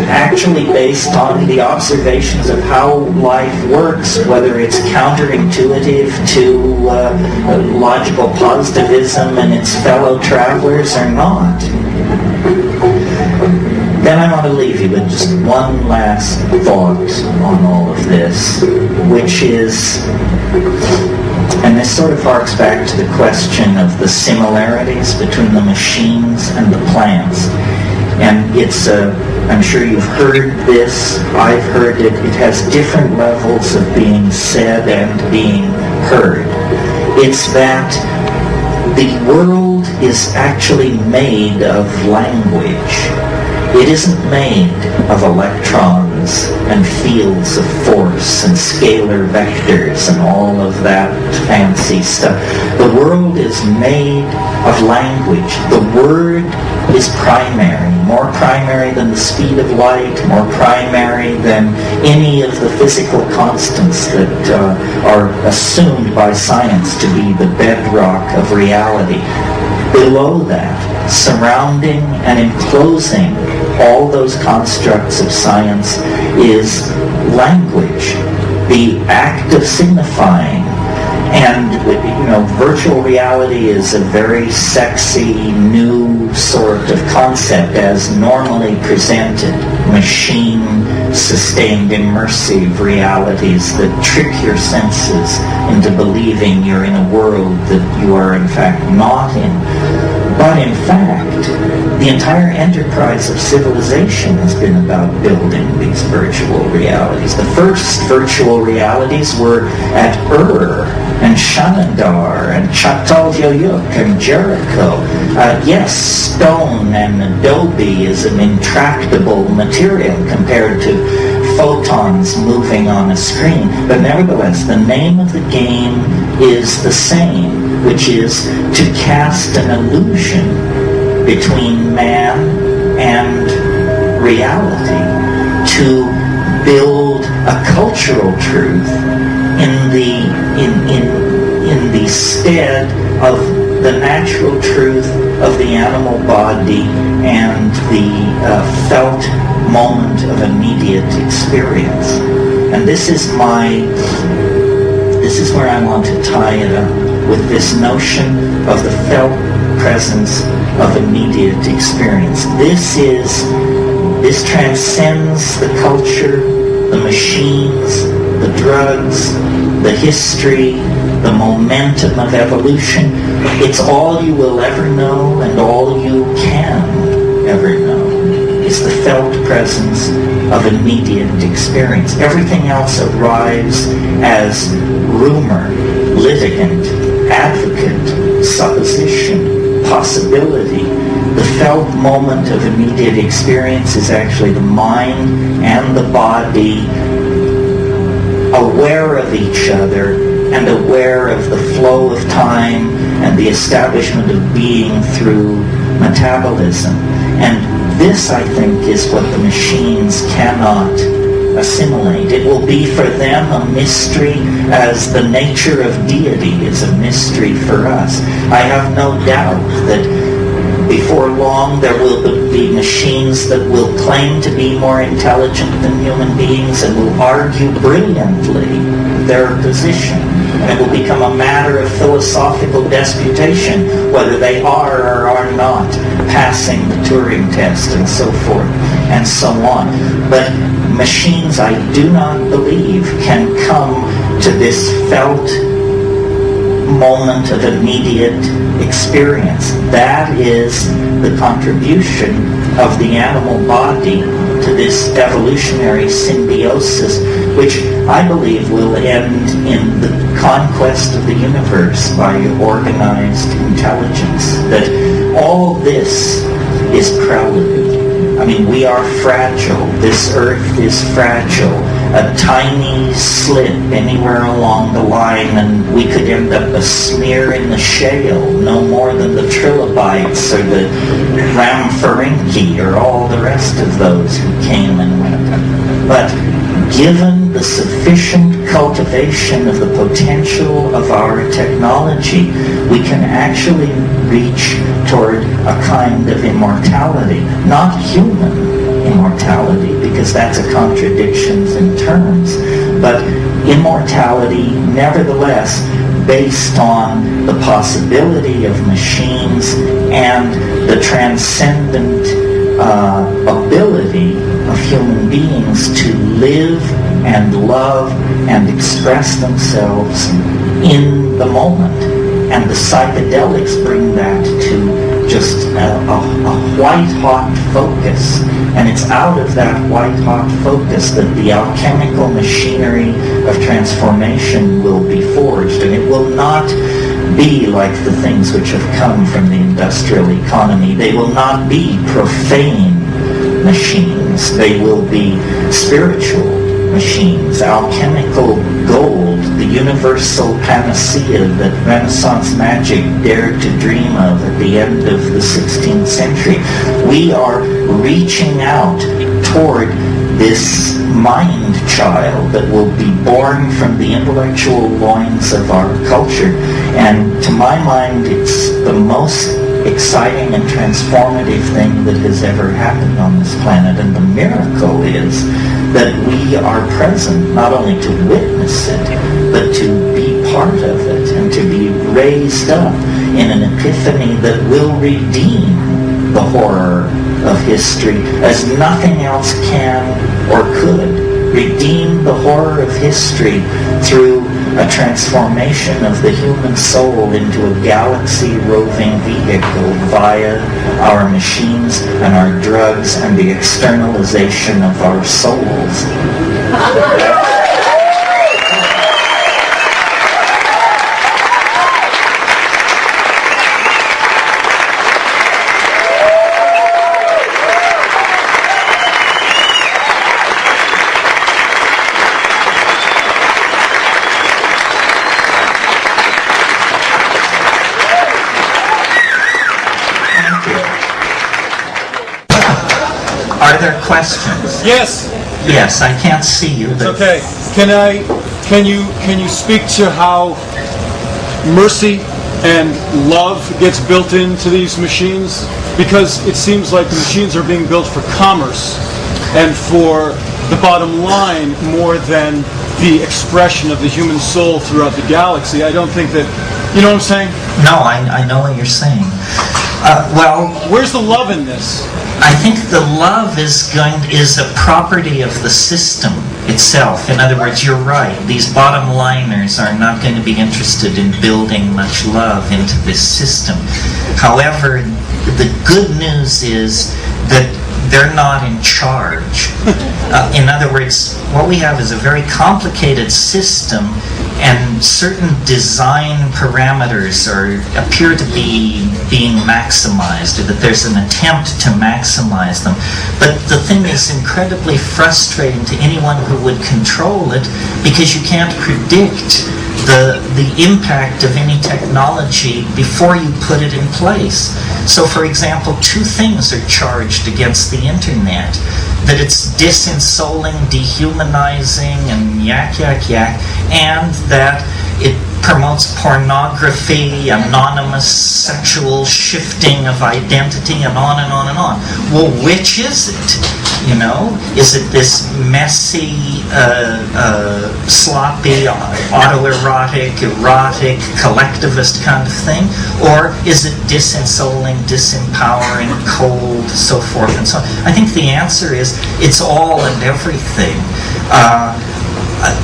actually based on the observations of how life works, whether it's counterintuitive to logical positivism and its fellow travelers or not. Then I want to leave you with just one last thought on all of this, which is, and this sort of harks back to the question of the similarities between the machines and the plants. And it's I'm sure you've heard this, I've heard it, it has different levels of being said and being heard. It's that the world is actually made of language. It isn't made of electrons and fields of force and scalar vectors and all of that fancy stuff. The world is made of language. The word is primary, more primary than the speed of light, more primary than any of the physical constants that are assumed by science to be the bedrock of reality. Below that, surrounding and enclosing all those constructs of science is language, the act of signifying. And, virtual reality is a very sexy, new sort of concept as normally presented. Machine-sustained, immersive realities that trick your senses into believing you're in a world that you are in fact not in. But in fact, the entire enterprise of civilization has been about building these virtual realities. The first virtual realities were at Ur and Shanandar and Çatalhöyük and Jericho. Yes, stone and adobe is an intractable material compared to photons moving on a screen. But nevertheless, the name of the game is the same, which is to cast an illusion between man and reality, to build a cultural truth in the stead of the natural truth of the animal body and the felt moment of immediate experience. And this is where I want to tie it up, with this notion of the felt presence of immediate experience. This transcends the culture, the machines, the drugs, the history, the momentum of evolution. It's all you will ever know and all you can ever know is the felt presence of immediate experience. Everything else arrives as rumor, litigant, advocate, supposition, possibility. The felt moment of immediate experience is actually the mind and the body aware of each other and aware of the flow of time and the establishment of being through metabolism. And this, I think, is what the machines cannot assimilate. It will be for them a mystery as the nature of deity is a mystery for us. I have no doubt that before long there will be machines that will claim to be more intelligent than human beings and will argue brilliantly their position. And it will become a matter of philosophical disputation whether they are or are not passing the Turing test and so forth and so on. But machines, I do not believe, can come to this felt moment of immediate experience. That is the contribution of the animal body to this evolutionary symbiosis, which I believe will end in the conquest of the universe by organized intelligence. That all this is prelude. I mean, we are fragile. This earth is fragile. A tiny slip anywhere along the line and we could end up a smear in the shale, no more than the trilobites or the Ramphorhynchi or all the rest of those who came and went. But given the sufficient cultivation of the potential of our technology, we can actually reach toward a kind of immortality, not human immortality, because that's a contradiction in terms. But immortality, nevertheless, based on the possibility of machines and the transcendent ability of human beings to live and love and express themselves in the moment. And the psychedelics bring that to just a white-hot focus. And it's out of that white-hot focus that the alchemical machinery of transformation will be forged. And it will not be like the things which have come from the industrial economy. They will not be profane machines. They will be spiritual machines, alchemical gold, the universal panacea that Renaissance magic dared to dream of at the end of the 16th century. We are reaching out toward this mind child that will be born from the intellectual loins of our culture. And to my mind, it's the most exciting and transformative thing that has ever happened on this planet. And the miracle is that we are present not only to witness it, but to be part of it and to be raised up in an epiphany that will redeem the horror of history as nothing else can or could. Redeem the horror of history through a transformation of the human soul into a galaxy-roving vehicle via our machines and our drugs and the externalization of our souls. Are there questions? Yes. Yes, I can't see you. It's okay. Can you speak to how mercy and love gets built into these machines? Because it seems like the machines are being built for commerce and for the bottom line more than the expression of the human soul throughout the galaxy. I don't think that, you know what I'm saying? No, I know what you're saying. Well, where's the love in this? I think the love is a property of the system itself. In other words, you're right. These bottom liners are not going to be interested in building much love into this system. However, the good news is that they're not in charge. In other words, what we have is a very complicated system, and certain design parameters appear to be being maximized, or that there's an attempt to maximize them. But the thing is incredibly frustrating to anyone who would control it, because you can't predict the impact of any technology before you put it in place. So, for example, two things are charged against the internet: that it's disensoling, dehumanizing, and yak, and that it promotes pornography, anonymous sexual shifting of identity, and on and on and on. Well, which is it? You know, is it this messy, sloppy, autoerotic, erotic, collectivist kind of thing? Or is it disensoling, disempowering, cold, so forth and so on? I think the answer is it's all and everything.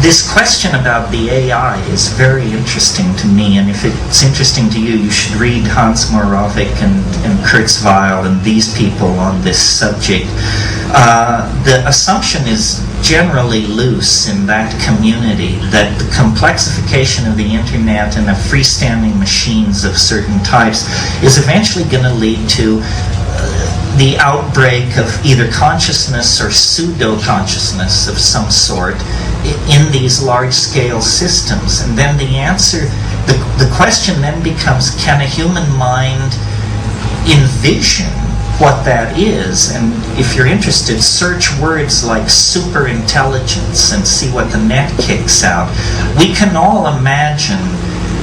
This question about the AI is very interesting to me, and if it's interesting to you, you should read Hans Moravec and Kurzweil and these people on this subject. The assumption is generally loose in that community that the complexification of the internet and of freestanding machines of certain types is eventually going to lead to the outbreak of either consciousness or pseudo-consciousness of some sort in these large-scale systems. And then the answer, the question then becomes, can a human mind envision what that is? And if you're interested, search words like superintelligence and see what the net kicks out. We can all imagine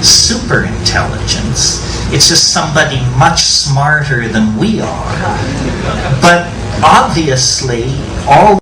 superintelligence. It's just somebody much smarter than we are. But obviously, all